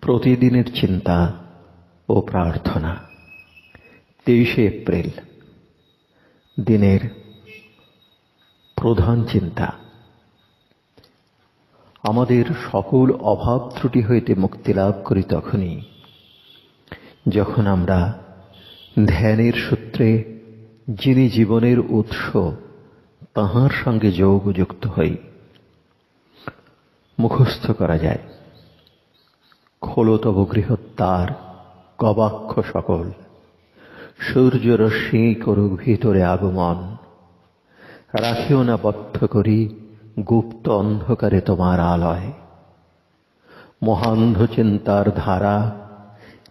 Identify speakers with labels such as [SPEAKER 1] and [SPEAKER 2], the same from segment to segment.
[SPEAKER 1] প্রতিদিনের চিন্তা ও প্রার্থনা। 23শে এপ্রিল। দিনের প্রধান চিন্তা। আমাদের সকল অভাব ত্রুটি হইতে মুক্তি লাভ করি তখনই যখন আমরা ধ্যানের সূত্রে যিনি জীবনের উৎস তাঁহার সঙ্গে যোগযুক্ত হই। মুখস্থ করা যায়, খোলো তব গৃহদ্বার গবাক্ষ সকল, সূর্যরশ্মি করুক ভিতরে আগমন, রাখিও না বদ্ধ করি গুপ্ত অন্ধকারে তোমার আলয়। মহান্ধ চিন্তার ধারা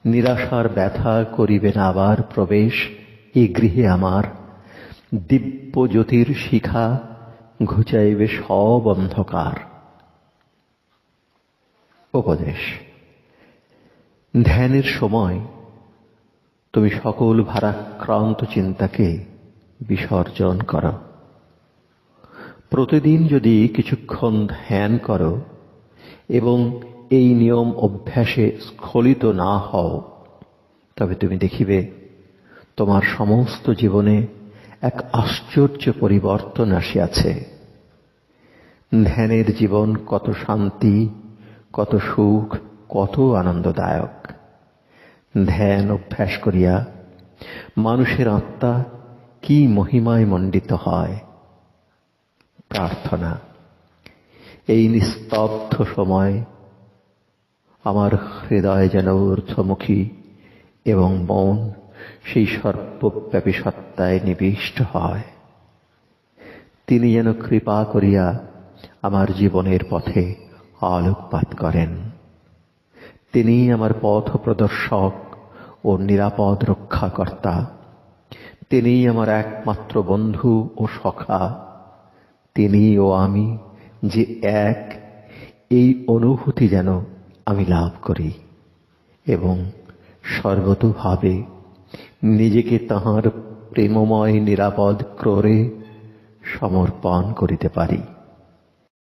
[SPEAKER 1] নিরাশার ব্যথা করিবে না আবার প্রবেশ এই গৃহে আমার। দিব্য জ্যোতির শিখা ঘুচাইবে সব অন্ধকার। উপদেশ। ধ্যানের সময় তুমি সকল ভারাক্রান্ত চিন্তাকে বিসর্জন করো। প্রতিদিন যদি কিছুক্ষণ ধ্যান করো এবং এই নিয়ম অভ্যাসে স্খলিত না হও, তবে তুমি দেখিবে তোমার সমস্ত জীবনে এক আশ্চর্য পরিবর্তন আসিয়াছে। ধ্যানের জীবন কত শান্তি, কত সুখ, কত আনন্দদায়ক। ধ্যান অভ্যাস করিয়া মানুষের আত্মা কি মহিমায় মণ্ডিত হয়। প্রার্থনা। এই নিস্তব্ধ সময় আমার হৃদয় যেন ঊর্ধ্বমুখী এবং মন সেই সর্বব্যাপী সত্তায় নিবিষ্ট হয়। তিনি যেন কৃপা করিয়া আমার জীবনের পথে আলোকপাত করেন। তিনি আমার পথ প্রদর্শক ও নিরাপদ রক্ষাকর্তা। তিনি আমার একমাত্র বন্ধু ও সখা। তিনি ও আমি যে এক, এই অনুভূতি যেন আমি লাভ করি এবং সর্বতোভাবে নিজেকে তাঁহার প্রেমময় নিরাপদ ক্রোড়ে সমর্পণ করিতে পারি।